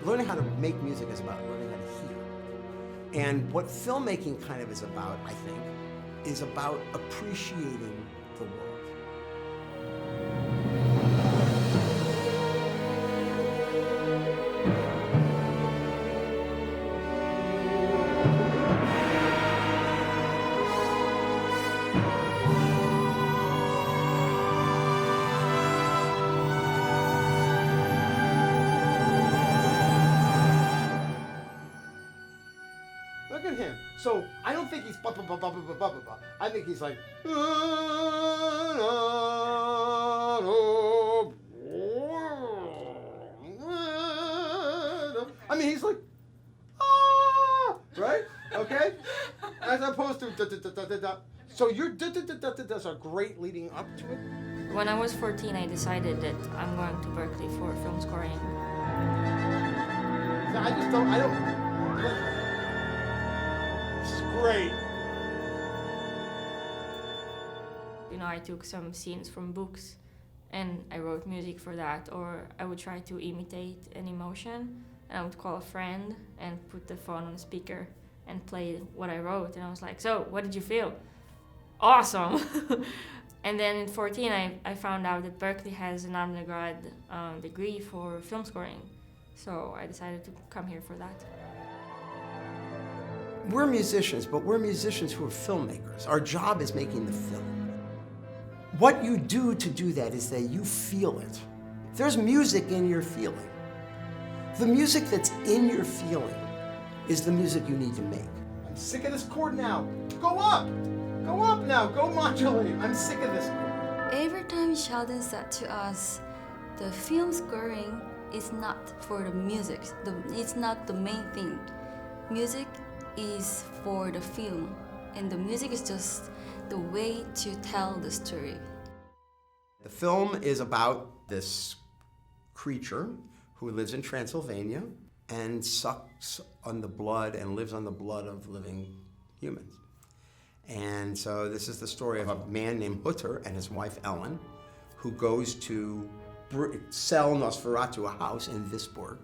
Learning how to make music is about learning how to hear. And what filmmaking kind of is about, I think, is about appreciating the world. Look at him. So I don't think he's blah, blah, blah, blah, blah, blah, blah, blah. I think he's like. I mean, he's like, ah, right? Okay? As opposed to da da da da da da. So your da da da da da da's are great leading up to it. When I was 14, I decided that I'm going to Berklee for film scoring. I don't. This is great. You know, I took some scenes from books and I wrote music for that, or I would try to imitate an emotion and I would call a friend and put the phone on speaker and play what I wrote, and I was like, so what did you feel? Awesome. And then at 14 I found out that Berklee has an undergrad degree for film scoring, so I decided to come here for that. We're musicians, but we're musicians who are filmmakers. Our job is making the film. What you do to do that is that you feel it. There's music in your feeling. The music that's in your feeling is the music you need to make. I'm sick of this chord now. Go up! Go up now, go modulate. I'm sick of this chord. Every time Sheldon said to us, the film scoring is not for the music. It's not the main thing. Music is for the film, and the music is just the way to tell the story. The film is about this creature who lives in Transylvania and sucks on the blood and lives on the blood of living humans. And so this is the story of a man named Hutter and his wife Ellen, who goes to sell Nosferatu a house in Visborg,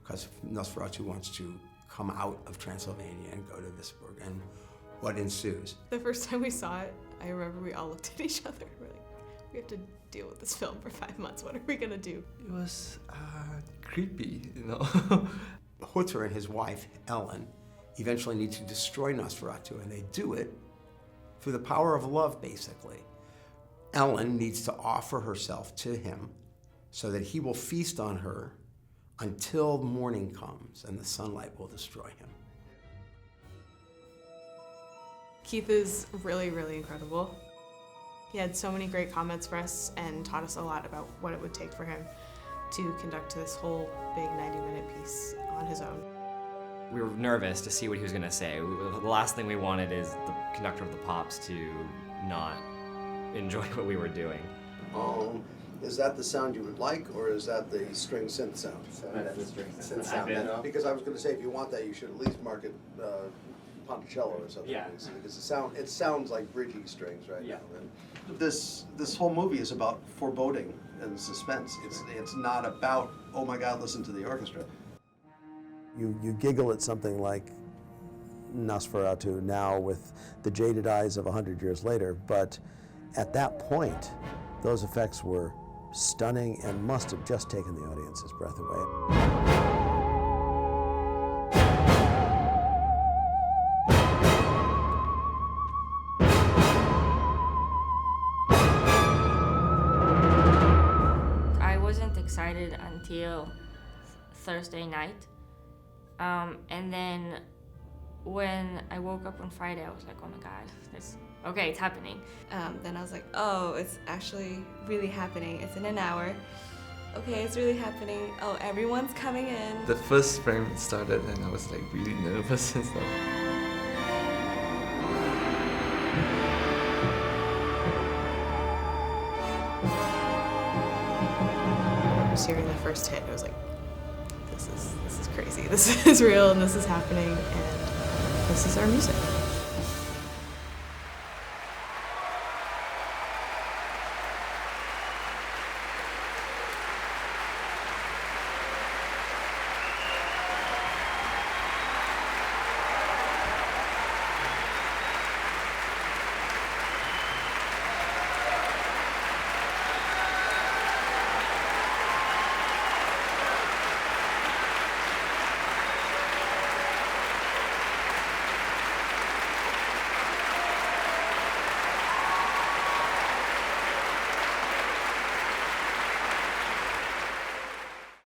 because Nosferatu wants to come out of Transylvania and go to Visborg, and what ensues. The first time we saw it, I remember we all looked at each other. We're like, we have to deal with this film for 5 months. What are we gonna do? It was creepy, you know. Hutter and his wife, Ellen, eventually need to destroy Nosferatu, and they do it through the power of love, basically. Ellen needs to offer herself to him so that he will feast on her until morning comes and the sunlight will destroy him. Keith is really, really incredible. He had so many great comments for us and taught us a lot about what it would take for him to conduct this whole big 90-minute piece on his own. We were nervous to see what he was going to say. The last thing we wanted is the conductor of the Pops to not enjoy what we were doing. Is that the sound you would like, or is that the string synth sound? That's the string synth sound. Because I was going to say, if you want that, you should at least mark it Ponticello or something. Yeah. Because it sounds like bridging strings right Yeah. now. And this whole movie is about foreboding and suspense. It's not about, oh my God, listen to the orchestra. You giggle at something like Nosferatu now with the jaded eyes of 100 years later, but at that point, those effects were stunning and must have just taken the audience's breath away. I wasn't excited until Thursday night. And then when I woke up on Friday, I was like, oh my God, okay, it's happening. Then I was like, oh, it's actually really happening. It's in an hour. Okay, it's really happening. Oh, everyone's coming in. The first frame started and I was like really nervous and stuff. Just hearing the first hit, I was like, this is crazy. This is real and this is happening and this is our music.